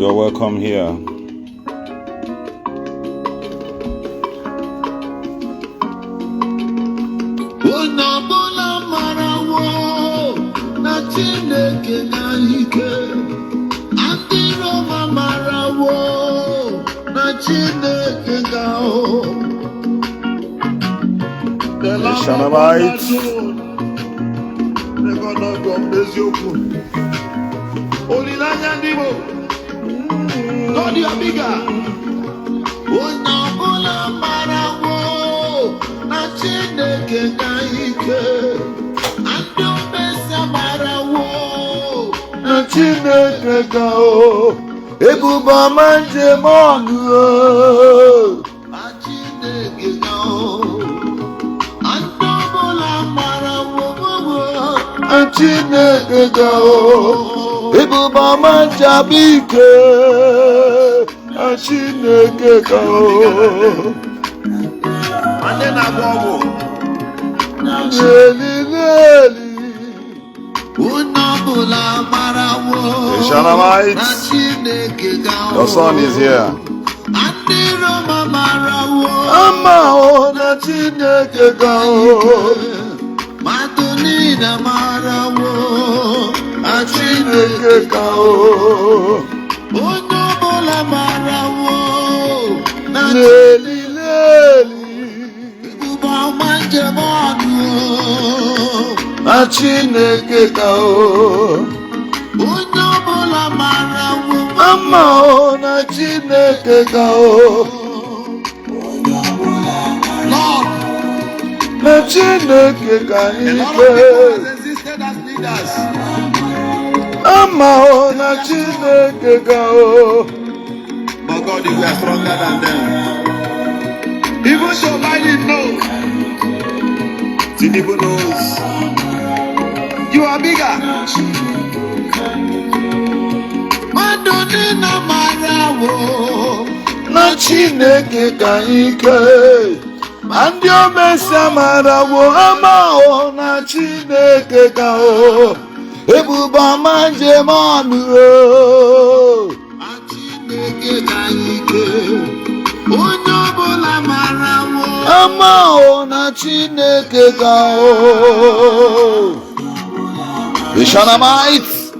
You're welcome here. Shanamites. God, you are bigger. Shanamites, your son is here. But God, you are stronger than them. Even Joe Biden knows. Tinubu knows. You are bigger. And your Messamara Wama na Chineke ka o Ebuba manje manu Chineke ka ike onye ọbụla mara wo ama o na Chineke ka o The Shanamites,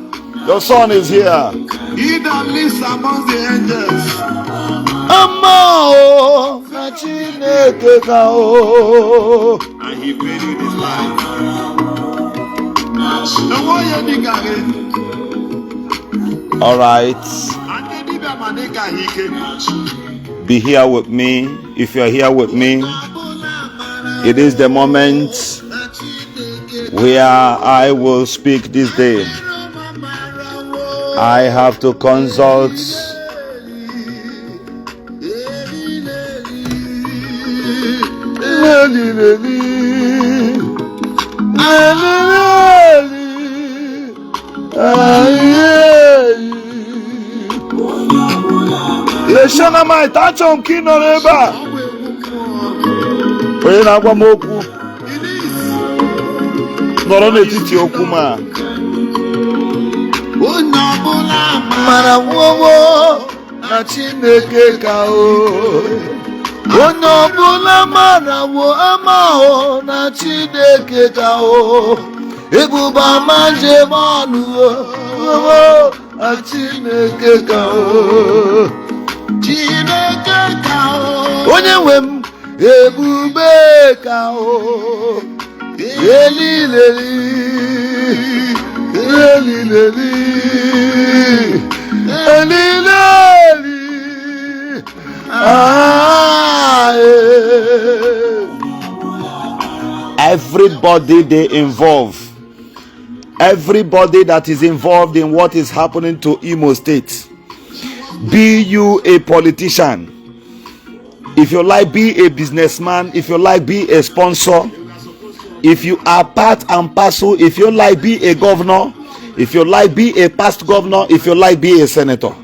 your son is here. He that lives among the angels. Ama o na Chineke ka o And he paid with his life. All right. Be here with me. If you're here with me, it is the moment where I will speak this day. I have to consult Shanamites, achọ nke nọrọ ebe a onye na-agwa m okwu nọrọ n'etiti okwu ma mara nwowo na Chineke ka o onye ọbụla mara wo ama o na Chineke ka o ebuba manje manu o na Chineke ka o Chineke ka o onye nwe m ebube ka o elileli everybody they involve, everybody that is involved in what is happening to Imo State, be you a politician, if you like be a businessman, if you like be a sponsor, if you are part and parcel, if you like be a governor, if you like be a past governor, if you like be a senator,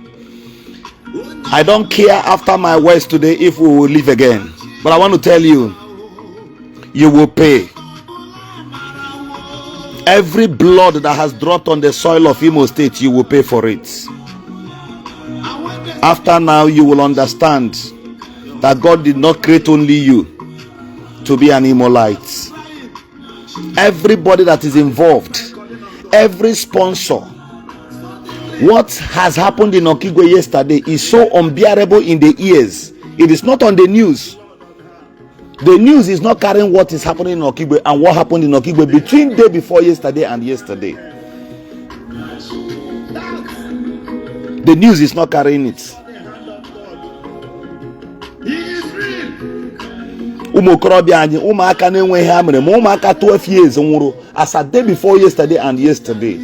I don't care after my words today if we will live again, but I want to tell you, you will pay. Every blood that has dropped on the soil of Imo State, you will pay for it. After now, you will understand that God did not create only you to be an Imolite. Everybody that is involved, every sponsor. What has happened in Okigwe yesterday is so unbearable in the ears. It is not on the news. The news is not carrying what is happening in Okigwe and what happened in Okigwe between day before yesterday and yesterday. The news is not carrying it. Umukorobia anyị ụmụaka na-enweghị amịrị ma ụmụaka 12 years nwụrụ as a day before yesterday and yesterday.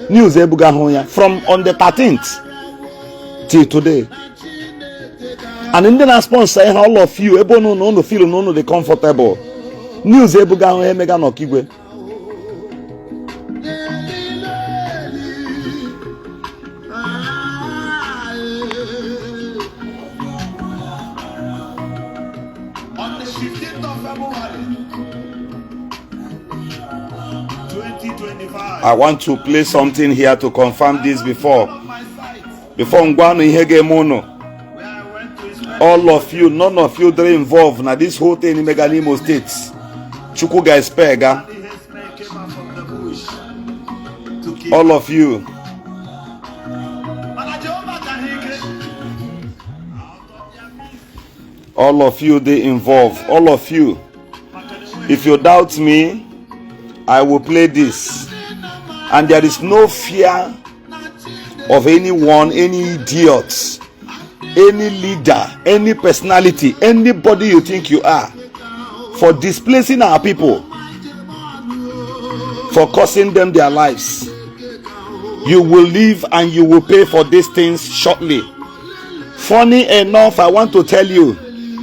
News ebuga hụ ya from on the 13th till today. And in the sponsor all of you ebe no feel no dey comfortable. News ebuga hụ emega n'Okigwe. On the 15th of February 2025. I want to play something here to confirm this before Ngwano ihe ga-eme. All of you, none of you that are involved na this whole thing in Imo State. Chukwu ga-espega. All of you. All of you they involved. All of you. If you doubt me, I will play this. And there is no fear of anyone, any idiots, any leader, any personality, anybody you think you are, for displacing our people, for costing them their lives. You will live and you will pay for these things shortly. Funny enough, I want to tell you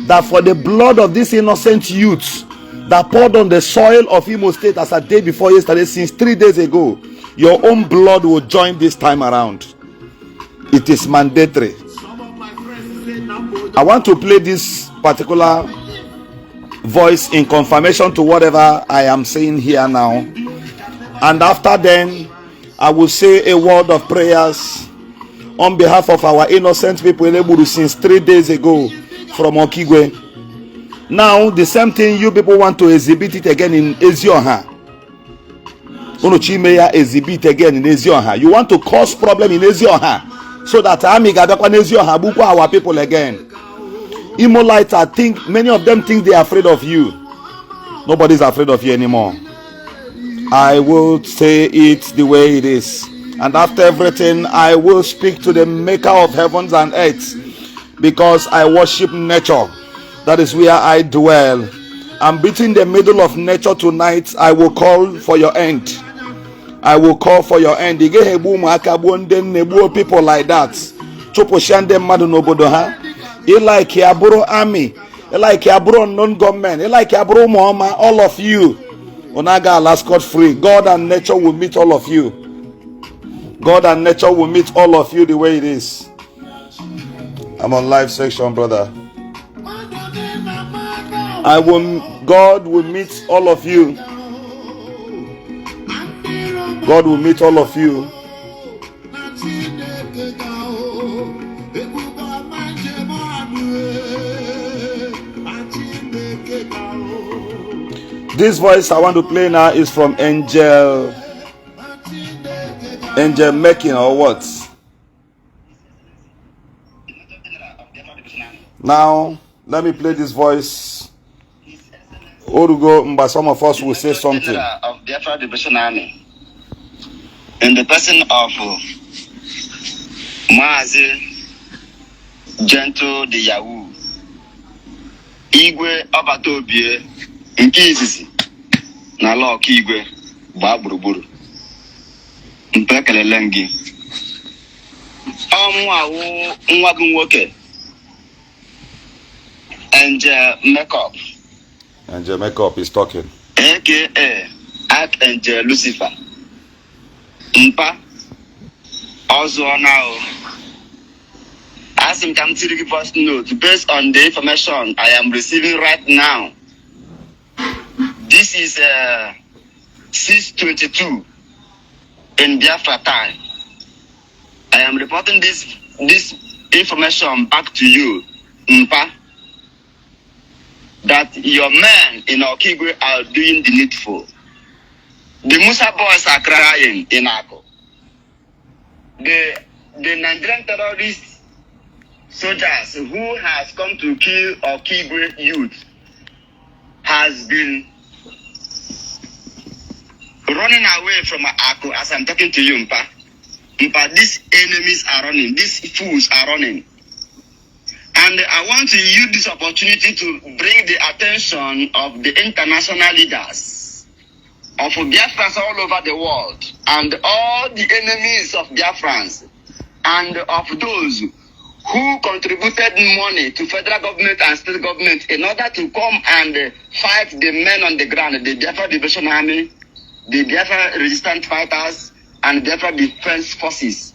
that for the blood of these innocent youths that poured on the soil of Imo State as a day before yesterday, since 3 days ago, your own blood will join this time around. It is mandatory. I want to play this particular voice in confirmation to whatever I am saying here now. And after then, I will say a word of prayers on behalf of our innocent people in Eburu since 3 days ago from Okigwe. Now, the same thing you people want to exhibit it again in Ezioha. Unuchimeya exhibit again in Ezioha. You want to cause problem in Ezioha so that Amiga Ezioha bukwa our people again. Imolites, I think many of them think they are afraid of you. Nobody's afraid of you anymore. I will say it the way it is. And after everything, I will speak to the maker of heavens and earth, because I worship nature. That is where I dwell. And between the middle of nature tonight, I will call for your end. I will call for your end. People like that. Like Yaburo army, like Yaburo non-government, like Yaburo Muhammad, all of you. Onaga Allah scot free. God and nature will meet all of you. God and nature will meet all of you the way it is. I'm on live section, brother. God will meet all of you. God will meet all of you. This voice I want to play now is from Angel Making or what? Now, let me play this voice. Orugo, but some of us will say something. Of Biafra Division Army, in the person of Maazi Gentle the Yahoo, Igwe Obatobie, nke izizi na ala Okigwe gbaa gburugburu mpekelele gị ọmụawụ nwa gị nwoke Angel Makeup is talking, aka Archangel Lucifer mpa ọzọ now. Ask him come to the voice note based on the information I am receiving right now. This is 6:22 in Biafra time. I am reporting this this information back to you, Mpa, that your men in Okigwe are doing the needful. The Musa boys are crying in Ako. The Nigerian terrorist soldiers who has come to kill Okigwe youth has been running away from Ako as I'm talking to you, Mpa. Mpa, these enemies are running, these fools are running. And I want to use this opportunity to bring the attention of the international leaders of Biafrans all over the world and all the enemies of Biafrans and of those who contributed money to federal government and state government in order to come and fight the men on the ground, the Biafra Liberation Army, the Biafra resistant fighters, and Biafra defense forces.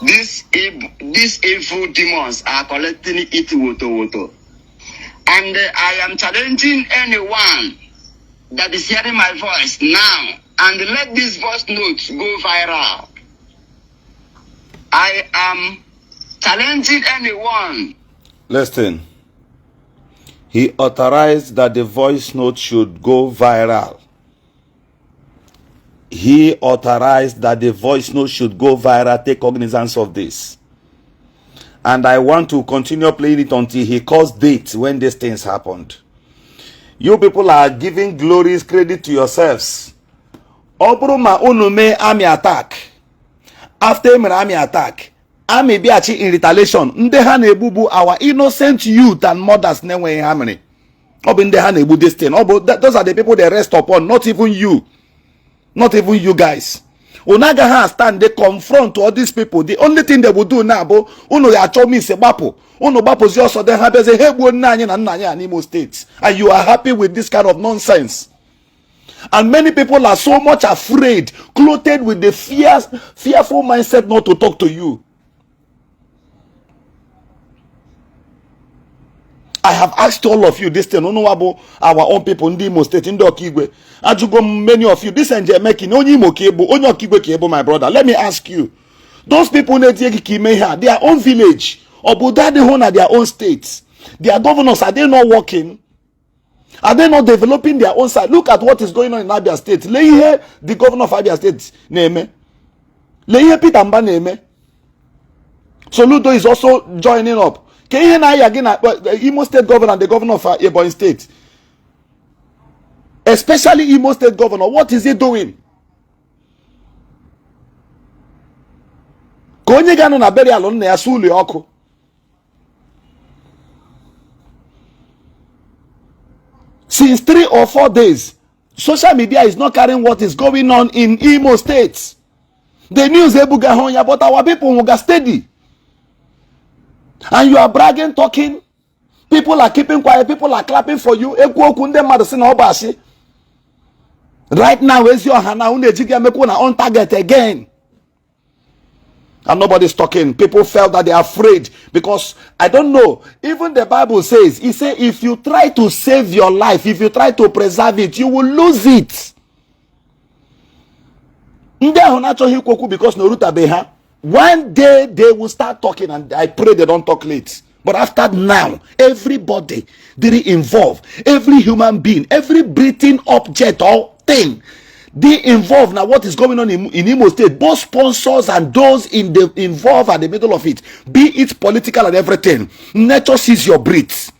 These evil demons are collecting it woto. And I am challenging anyone that is hearing my voice now and let this voice note go viral. I am challenging anyone. Listen. He authorized that the voice note should go viral. He authorized that the voice note should go viral. Take cognizance of this. And I want to continue playing it until he calls dates when these things happened. You people are giving glories, credit to yourselves. Obruma unume army attack. After an army attack, army biachi in retaliation. Ndeha nebubu our innocent youth and mothers newe hamini. Obi ndeha nebu this thing. Those are the people they rest upon, not even you. Not even you guys. Onaga has stand, they confront all these people. The only thing they will do now, uno ya chomi se bapo. Uno bapo zi also then have say, hey, nanya in Imo State. And you are happy with this kind of nonsense. And many people are so much afraid, clothed with the fearful mindset not to talk to you. I have asked all of you this thing. No about our own people in the Imo State, in the Okigwe. Ajugo, many of you, this enje making only Imo Kebo, only Okigwe Kebo, my brother. Let me ask you, those people in their own village, or Buddha they own at their own states, their governors, are they not working? Are they not developing their own side? Look at what is going on in Abia State. Lay here, the governor of Abia State, name. Lay here, Peter Mba name. Soludo is also joining up. Can you hear again the Imo State governor and the governor of Ebonyi State? Especially Imo State governor, what is he doing? Konye gano na beri alon ne asuli oko. Since 3 or 4 days, social media is not carrying what is going on in Imo State. The news ebuga honya, but our people will get steady. And you are bragging, talking. People are keeping quiet. People are clapping for you. Right now, where's your hand? On target again. And nobody's talking. People felt that they are afraid because I don't know. Even the Bible says, it says, if you try to save your life, if you try to preserve it, you will lose it. Because Noruta Beha. One day they will start talking, and I pray they don't talk late. But after now, everybody did involve, every human being, every breathing object or thing, they involve now what is going on in Imo State. Both sponsors and those involved at the middle of it, be it political and everything. Nature sees your breath.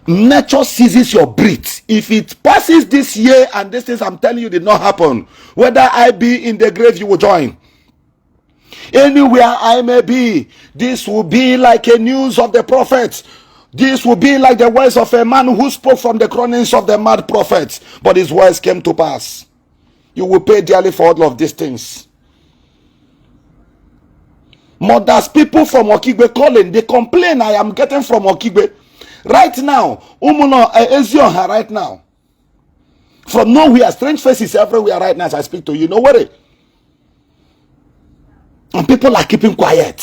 Nature seizes your breath. If it passes this year and this things I'm telling you did not happen, whether I be in the grave, you will join. Anywhere I may be, this will be like a news of the prophets. This will be like the words of a man who spoke from the chronings of the mad prophets. But his words came to pass. You will pay dearly for all of these things. Mothers, people from Okigwe calling, they complain I am getting from Okigwe. Right now, Umuno Ezioha right now. From nowhere, strange faces everywhere right now as I speak to you. No worry. And people are keeping quiet.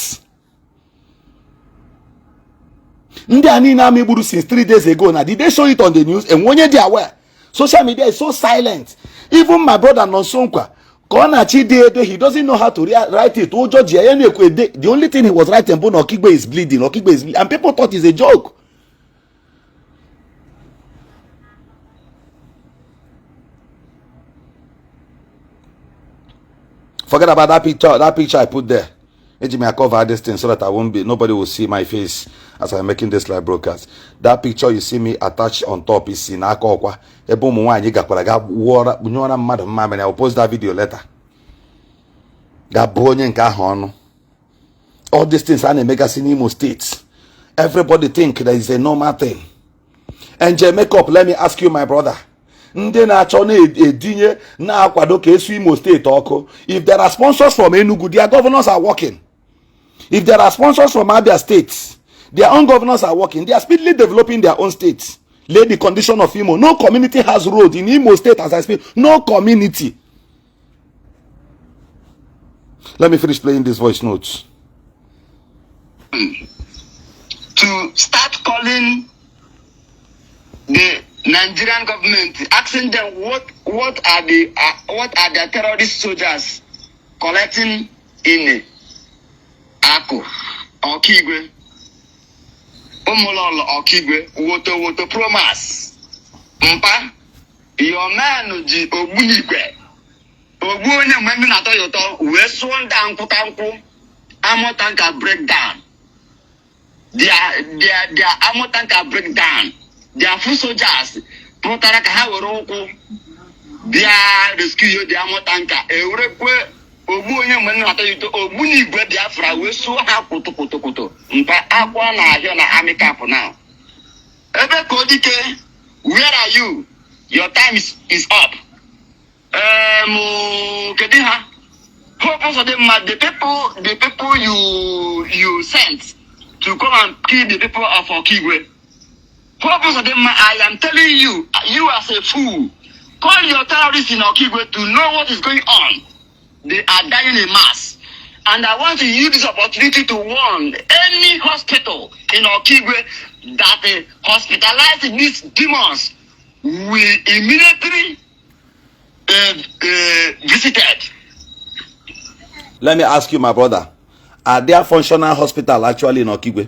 Since 3 days ago now, did they show it on the news? And when you're aware, social media is so silent. Even my brother Nonsonkwa, He doesn't know how to write it. The only thing he was writing, Okigwe is bleeding. Okigwe is bleeding. And people thought it's a joke. Forget about that picture. That picture I put there. I cover this thing so that nobody will see my face as I'm making this live broadcast. That picture you see me attached on top is in Akokwa. I will post that video later. All these things are in Imo State. Everybody think that is a normal thing. And makeup, let me ask you, my brother. If there are sponsors from Enugu, their governors are working. If there are sponsors from Abia states, their own governors are working. They are speedily developing their own states. Lay the condition of Imo. No community has road in Imo State as I speak. No community. Let me finish playing this voice notes. To start calling the Nigerian government, asking them what are the terrorist soldiers collecting in Ako or Kigwe, Omololo or Kigwe, Woto Promas, Mpa, your man Ji Obunigwe, Obunya Mamina Toyoto, we sworn down Kutanku, Ammo tanker breakdown. Their ammo tanker breakdown. Their full soldiers, Protaraka Hawaroko, their rescue, the ammo tanker, Eurekwe, Obunya Manatoyto, Obuni, Biafra, we so happy to Kotokoto, but Aquana, Yona Amika for now. Ebe Kodike, where are you? Your time is up. Kediha, purpose of the people you sent to come and kill the people of Okigwe. Purpose of them, I am telling you, you as a fool, call your terrorists in Okigwe to know what is going on. They are dying in mass. And I want to use this opportunity to warn any hospital in Okigwe that hospitalizing these demons will immediately visited. Let me ask you, my brother, are there functional hospitals actually in Okigwe?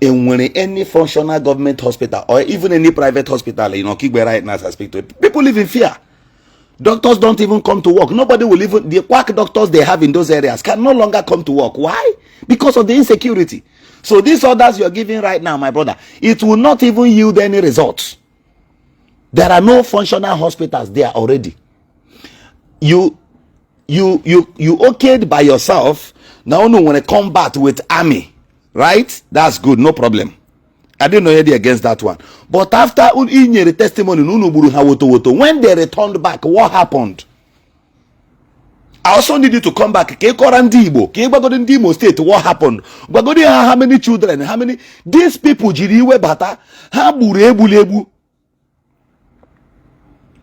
And when any functional government hospital or even any private hospital in Okigwe right now as I speak to it, people live in fear. Doctors don't even come to work. Nobody will even, the quack doctors they have in those areas can no longer come to work. Why? Because of the insecurity. So these orders you're giving right now, my brother, it will not even yield any results. There are no functional hospitals there already. You okayed by yourself. Now no want to combat with army. Right? That's good, no problem. I didn't know anything against that one. But after the testimony, when they returned back, what happened? I also needed to come back. Igbo state, what happened? How many children? How many? These people,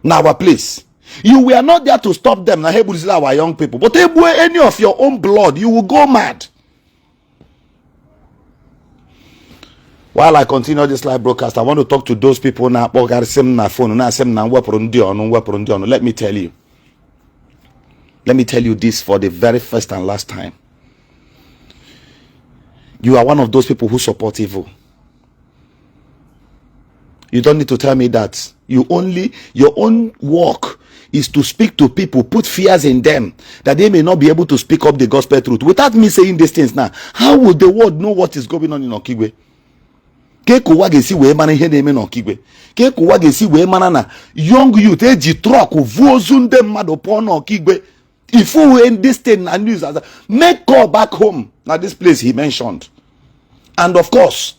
now our place. You were not there to stop them. Our young people. But any of your own blood, you will go mad. While I continue this live broadcast, I want to talk to those people now. Let me tell you. Let me tell you this for the very first and last time. You are one of those people who support evil. You don't need to tell me that. Your own work is to speak to people, put fears in them, that they may not be able to speak up the gospel truth. Without me saying these things now, how would the world know what is going on in Okigwe? Young youth eji truck vozunde mmadụ pon Okigwe. If we in this thing and news as make call back home. Now this place he mentioned. And of course,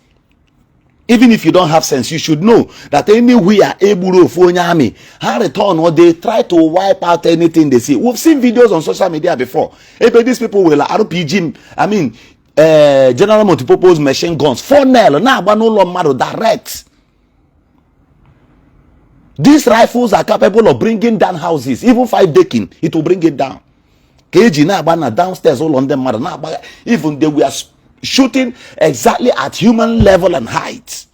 even if you don't have sense, you should know that anywhere Eburo for army return or they try to wipe out anything they see. We've seen videos on social media before. These people will RPG, general multipurpose machine guns, 4L, now direct. These rifles are capable of bringing down houses, even 5 decking, it will bring it down. KG now downstairs, all on them, even they were shooting exactly at human level and height.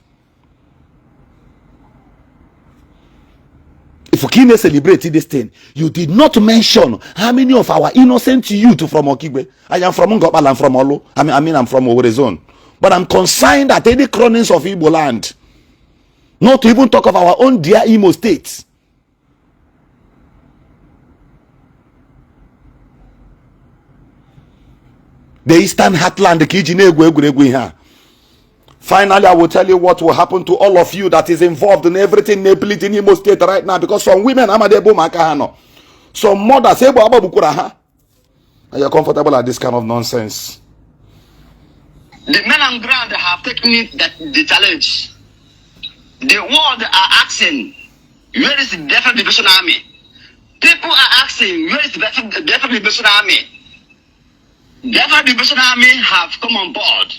If Okine celebrate this thing, you did not mention how many of our innocent youth from Okigwe. I am from Ngopal, I'm from Olu. I'm from Owerri zone. But I'm concerned at any chronings of Igbo land. Not to even talk of our own dear Imo state. The Eastern Heartland, the Kijine. Finally, I will tell you what will happen to all of you that is involved in everything in Imo State right now. Because some women, some mothers, are you comfortable at this kind of nonsense? The men on ground have taken it the challenge. The world are asking, where is the Biafra Liberation Army? People are asking, where is the Biafra Liberation Army? Biafra Liberation Army have come on board.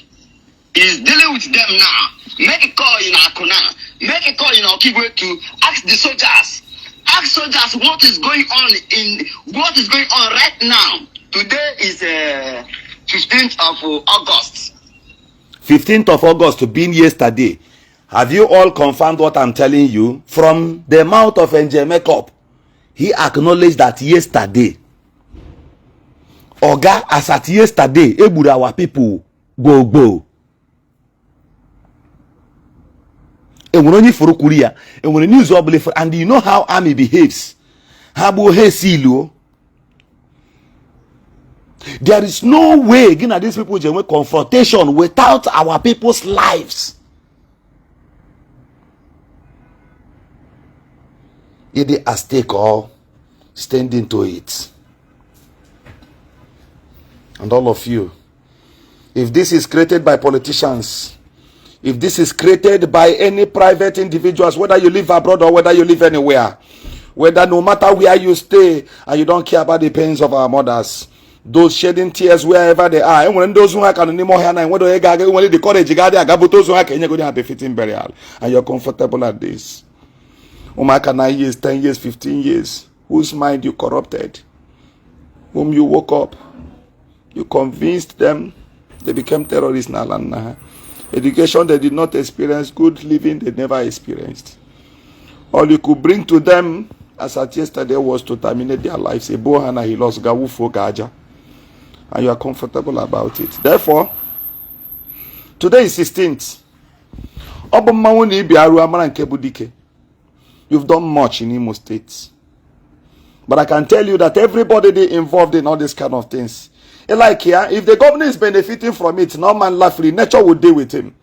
Is dealing with them now. Make a call in Akuna. Make a call in Okigwe to ask the soldiers. Ask soldiers what is going on right now. Today is 15th of August. 15th of August being yesterday. Have you all confirmed what I'm telling you? From the mouth of NJ Makeup, he acknowledged that yesterday. Oga, as at yesterday, our people go. And you know how army behaves. There is no way again that these people genuine confrontation without our people's lives. It is at stake or standing to it. And all of you, if this is created by politicians, if this is created by any private individuals, whether you live abroad or whether you live anywhere, whether no matter where you stay and you don't care about the pains of our mothers, those shedding tears wherever they are, and when those who are anymore and when they the courage those who are have a fitting burial, and you're comfortable at this. 9 years, 10 years, 15 years, whose mind you corrupted, whom you woke up, you convinced them, they became terrorists in Alana. Education they did not experience, good living they never experienced. All you could bring to them as at yesterday was to terminate their lives. Ebohana he lost Gawufo Gaja. And you are comfortable about it. Therefore, today is 16th. You've done much in Imo State. But I can tell you that everybody involved in all these kind of things, like here, if the government is benefiting from it, no man laughing, nature will deal with him.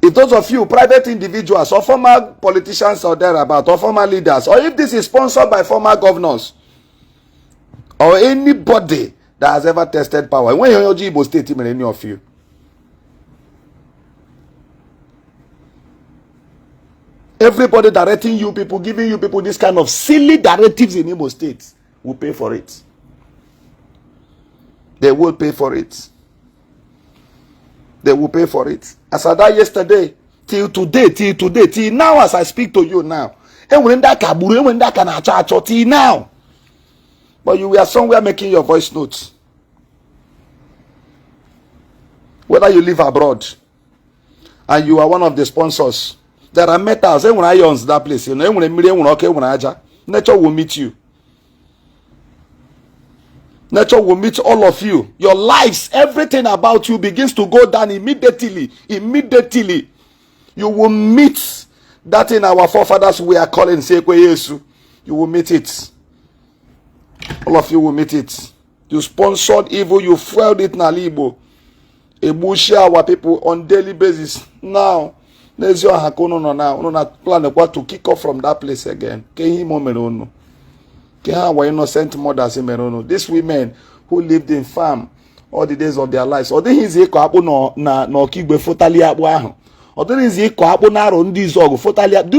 If those of you, private individuals, or former politicians or thereabout, or former leaders, or if this is sponsored by former governors, or anybody that has ever tested power, when you're Igbo State, any of you, everybody directing you people, giving you people this kind of silly directives in Igbo State will pay for it. They will pay for it. They will pay for it. As I died yesterday, till today, till now as I speak to you now. Till now. But you were somewhere making your voice notes. Whether you live abroad and you are one of the sponsors, there are metals. When I use that place, nature will meet you. Nature will meet all of you. Your lives, everything about you begins to go down immediately. Immediately. You will meet that in our forefathers we are calling Sekwe Yesu. You will meet it. All of you will meet it. You sponsored evil, you fueled it in Ala Igbo. Ebushi our people on daily basis. Now, there's your hakono now. No plan to kick off from that place again. Our innocent mothers in Merono. These women who lived in farm all the days of their lives. Or due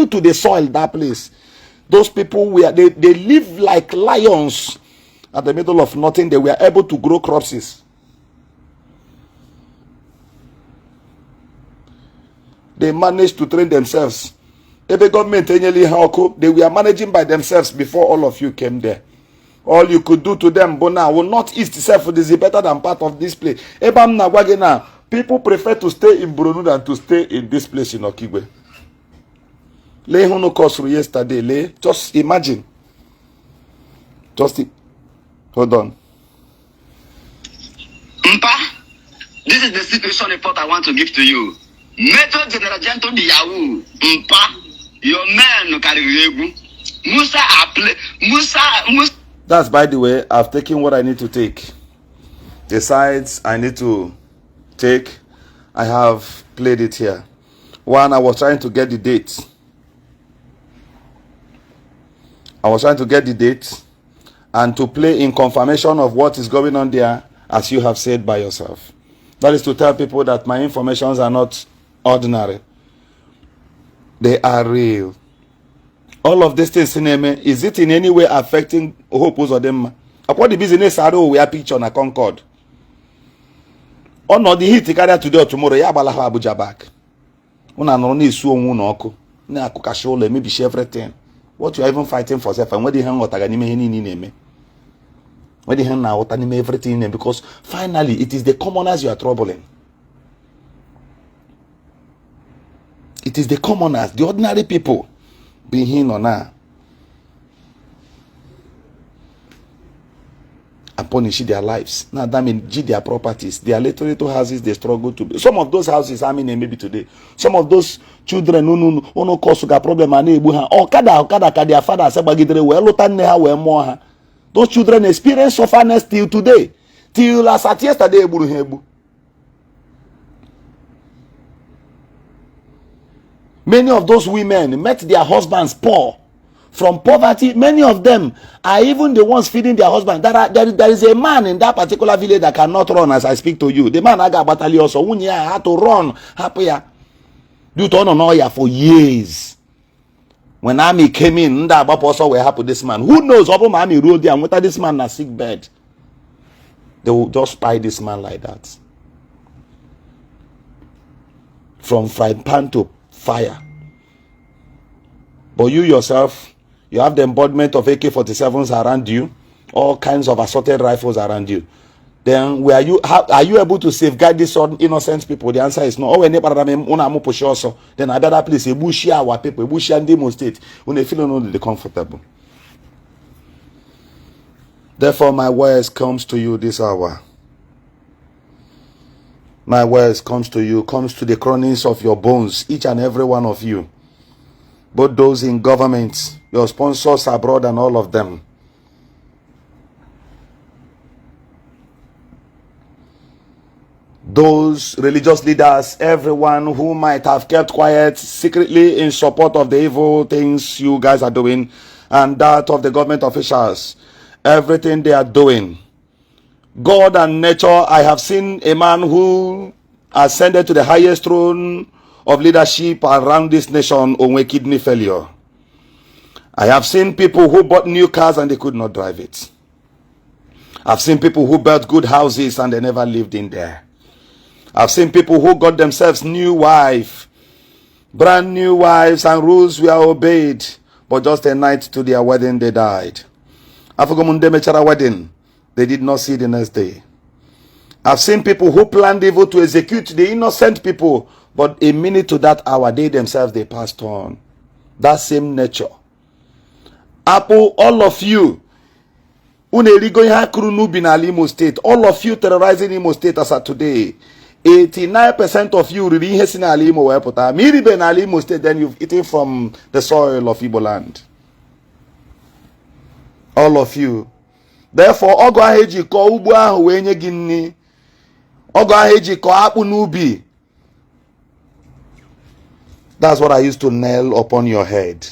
to the soil that place. Those people were they live like lions at the middle of nothing. They were able to grow crops. They managed to train themselves. The government, they were managing by themselves before all of you came there. All you could do to them, but now will not east itself is better than part of this place. People prefer to stay in Brunu than to stay in this place in Okigwe. Lay who no cost yesterday. Lay. Just imagine. Hold on. Mpa, this is the situation report I want to give to you. Major General Gentle the Yahoo. Mpa, your man carry you. Musa. That's, by the way, I've taken what I need to take. The sides I need to take, I have played it here. One, I was trying to get the date. And to play in confirmation of what is going on there, as you have said by yourself. That is to tell people that my informations are not ordinary. They are real. All of these things, is it in any way affecting hope or them? What the business are we are picture on a Concord? Or not the heat today or tomorrow? Ya balaha Abuja back. Una no ni su onwu na oku. Na akukashole maybe share everything. What you are even fighting for self and where the hang otagani me ni neme. Where the hang na otani everything name, because finally it is the commoners you are troubling. It is the commoners, the ordinary people. Being here or now, and punish their lives. Now that means their properties, their little houses they struggle to build. Some of those houses, I mean, maybe today. Some of those children who no cause a problem and okada their father say bagidere well lotanne we more. Those children experience sufferness till today, till as at yesterday hebu. Many of those women met their husbands poor. From poverty, many of them are even the ones feeding their husbands. There is a man in that particular village that cannot run as I speak to you. The man Aga Battalion also had to run due to noya for years. When army came in, that also will happen this man. Who knows? Open army rode there and whether this man a sick bed. They will just spy this man like that. From frying pan to fire. But you yourself, you have the embodiment of AK-47s around you, all kinds of assorted rifles around you. Then are you able to safeguard these innocent people? The answer is no. Oh, then I better place a bushia our people, bushia and demonstrate when they feel only comfortable. Therefore, my words comes to you this hour. My words comes to you, comes to the chronings of your bones, each and every one of you. Both those in government, your sponsors abroad and all of them. Those religious leaders, everyone who might have kept quiet secretly in support of the evil things you guys are doing, and that of the government officials, everything they are doing. God and nature, I have seen a man who ascended to the highest throne of leadership around this nation on kidney failure. I have seen people who bought new cars and they could not drive it. I've seen people who built good houses and they never lived in there. I've seen people who got themselves new wife, brand new wives, and rules were obeyed, but just a night to their wedding they died. Afugomunde mechara wedding, they did not see the next day. I've seen people who planned evil to execute the innocent people, but a minute to that hour, they themselves, they passed on. That same nature. Apple, all of you, all of you terrorizing Imo State as of today, 89% of you really hating Ala Igbo. Maybe in Ala Igbo State, then you've eaten from the soil of Igbo land. All of you. Therefore, ogo aheji ko ugbo ahu we nye gi nni. Ogo aheji ko akpu n'ubi. That's what I used to nail upon your head.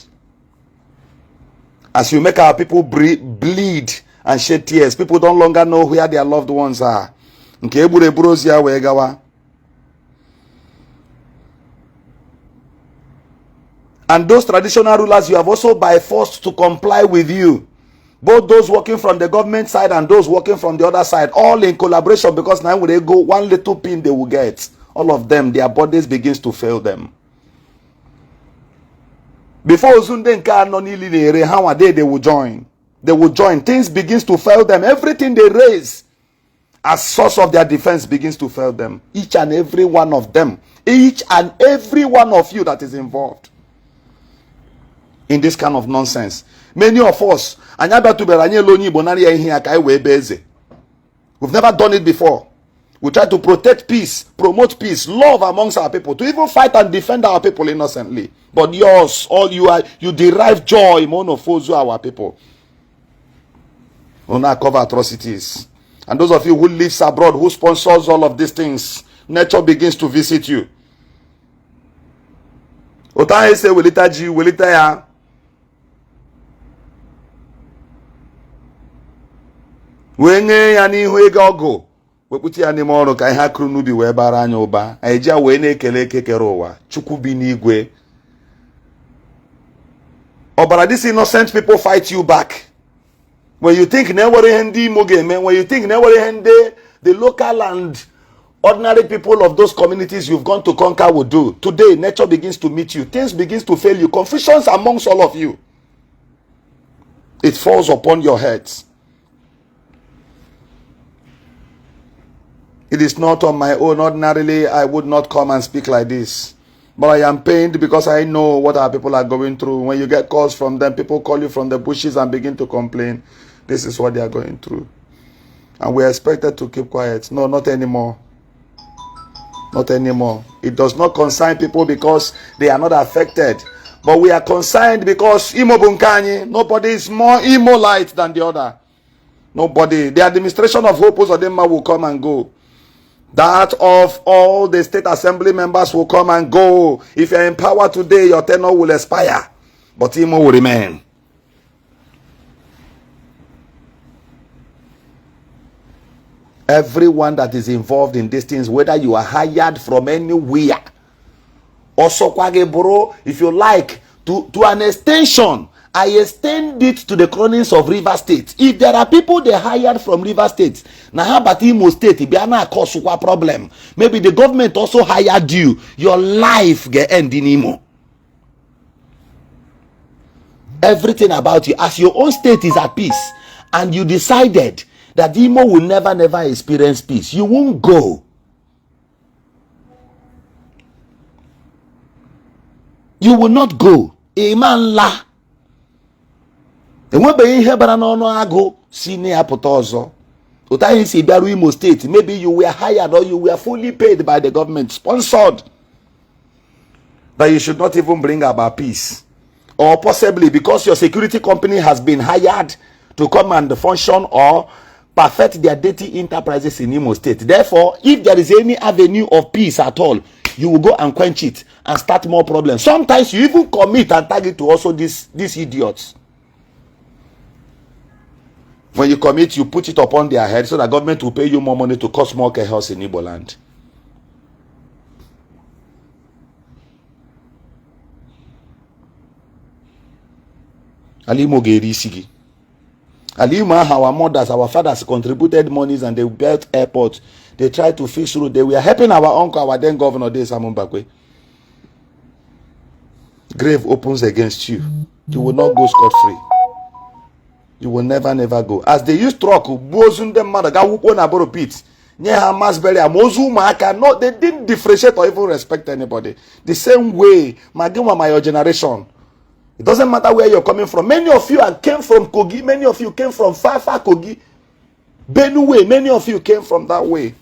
As you make our people bleed and shed tears, people don't longer know where their loved ones are. Nke ebure brozia we gawa. And those traditional rulers, you have also by force to comply with you. Both those working from the government side and those working from the other side, all in collaboration, because now when they go, one little pin they will get. All of them, their bodies begins to fail them. Before Uzundenka Nonili, how are they will join. They will join. Things begins to fail them. Everything they raise as source of their defense begins to fail them. Each and every one of them. Each and every one of you that is involved. in this kind of nonsense. Many of us, we've never done it before. We try to protect peace, promote peace, love amongst our people, to even fight and defend our people innocently. But yours, all you derive joy, monofozu our people. Will not cover atrocities. And those of you who live abroad, who sponsors all of these things, nature begins to visit you. Otahe say welita ji, welita ya. Wenge ya n'ihu ego ogo. Wepụta ya n'ime ọrụ ka ihe akụrụ n'ubi wee bara anya ụba. Anyị ji wee na-ekele ekekere ụwa. Chukwu bi n'igwe. Ọbara, these innocent people fight you back. When you think never ndị Imo ga-eme, when you think never the local and ordinary people of those communities you've gone to conquer will do. Today, nature begins to meet you. Things begins to fail you. Confusions amongst all of you. It falls upon your heads. It is not on my own. Ordinarily, I would not come and speak like this. But I am pained because I know what our people are going through. When you get calls from them, people call you from the bushes and begin to complain. This is what they are going through. And we are expected to keep quiet. No, not anymore. Not anymore. It does not concern people because they are not affected. But we are concerned because Imo Bunkani, nobody is more Imo-lite than the other. Nobody. The administration of Hope Uzodinma will come and go. That of all the state assembly members will come and go. If you're in power today, your tenure will expire. But Imo will remain. Everyone that is involved in these things, whether you are hired from anywhere, also Kwageboro, if you like, to an extension, I extend it to the cronings of River State. If there are people they hired from River State, now how about Imo State? If you cause a problem, maybe the government also hired you. Your life get end in Imo. Everything about you, as your own state is at peace, and you decided that Imo will never experience peace, you won't go. You will not go. Amen la. And when be here bara no ago senior potozo. Otayi si biaru Imo State, maybe you were hired or you were fully paid by the government, sponsored, that you should not even bring about peace. Or possibly because your security company has been hired to come and function or perfect their dirty enterprises in Imo State. Therefore, if there is any avenue of peace at all, you will go and quench it and start more problems. Sometimes you even commit and target to also these idiots. When you commit, you put it upon their head so that government will pay you more money to cause more chaos in Igbo land. Alimo Gerisigi. Alimo, our mothers, our fathers contributed monies and they built airports. They tried to fish through. They were helping our uncle, our then governor, Samun Bakwe. Grave opens against you. You will not go scot-free. You will never go. As they used truck, pit. No, they didn't differentiate or even respect anybody. The same way, my generation. It doesn't matter where you're coming from. Many of you came from Kogi. Many of you came from far Kogi. Benue. Many of you came from that way.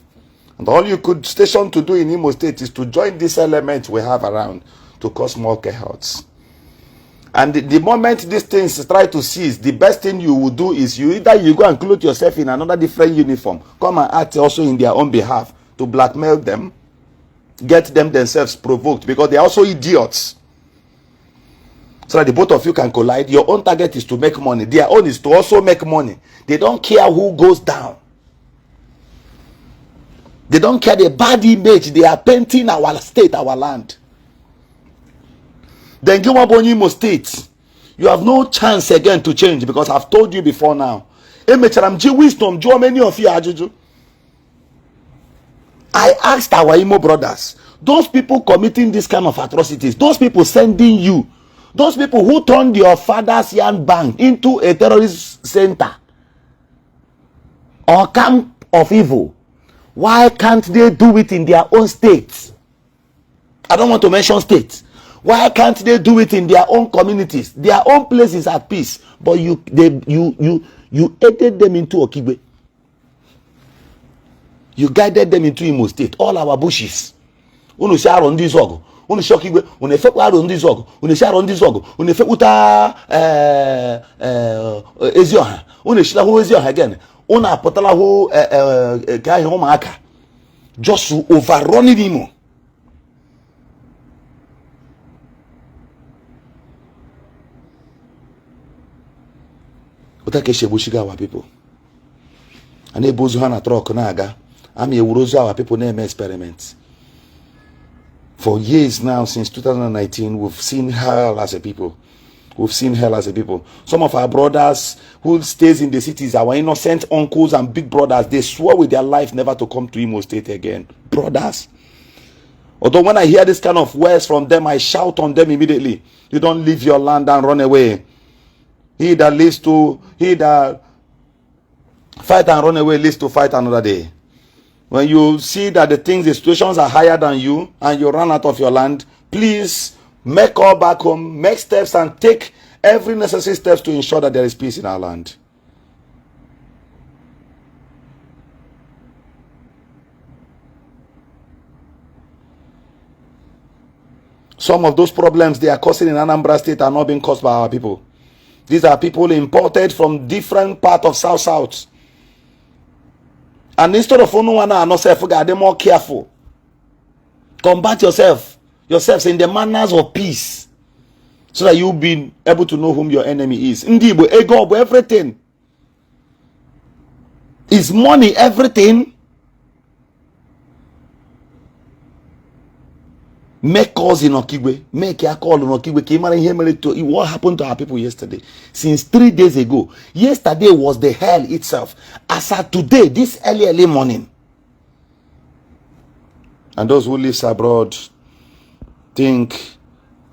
And all you could station to do in Imo State is to join this element we have around to cause more chaos. And the moment these things try to cease, the best thing you will do is you go and clothe yourself in another different uniform. Come and act also in their own behalf to blackmail them. Get them themselves provoked because they are also idiots. So that the both of you can collide. Your own target is to make money. Their own is to also make money. They don't care who goes down. They don't care the bad image they are painting our state, our land. Then give up on Imo State. You have no chance again to change because I've told you before now. Wisdom, many of you are. I asked our Imo brothers, those people committing this kind of atrocities, those people sending you, those people who turned your father's yarn bank into a terrorist center or camp of evil, why can't they do it in their own states? I don't want to mention states. Why can't they do it in their own communities? Their own place is at peace. But you aided them into Okigwe. You guided them into Imo State. All our bushes. Unu share on this ogo. Unu shokigwe. Unu fe kwaro on this ogo. Unu share on this ogo. Unu fe uta ezioha. Unu shila hu ezioha again. Unu apotala hu kai hu maaka. Just to overrun it Imo. Utake shebushiga our people. Ane bozu hana truck na aga. Ami ewurozu our people name experiments. For years now, since 2019, we've seen hell as a people. We've seen hell as a people. Some of our brothers who stays in the cities, our innocent uncles and big brothers, they swore with their life never to come to Imo State again. Brothers. Although when I hear this kind of words from them, I shout on them immediately. You don't leave your land and run away. He that fight and run away lives to fight another day. When you see that the situations are higher than you and you run out of your land, please make call back home, make steps and take every necessary steps to ensure that there is peace in our land. Some of those problems they are causing in Anambra State are not being caused by our people. These are people imported from different parts of South. And instead of one and self, they more careful. Combat yourselves in the manners of peace, so that you'll be able to know whom your enemy is. Indeed, ego, everything is money. Everything. Make calls in Okigwe. Make a call in Okigwe. What happened to our people yesterday? Since 3 days ago. Yesterday was the hell itself. As of today, this early morning. And those who live abroad think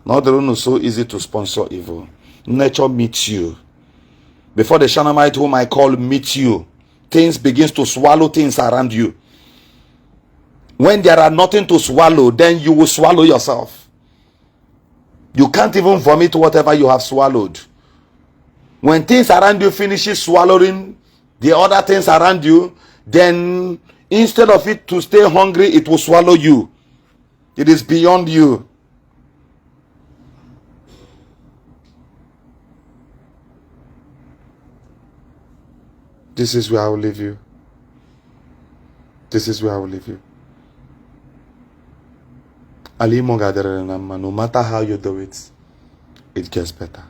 not only so easy to sponsor evil. Nature meets you. Before the Shanamite whom I call meet you, things begins to swallow things around you. When there are nothing to swallow, then you will swallow yourself. You can't even vomit whatever you have swallowed. When things around you finishes swallowing the other things around you, then instead of it to stay hungry, it will swallow you. It is beyond you. This is where I will leave you. This is where I will leave you. No matter how you do it, it gets better.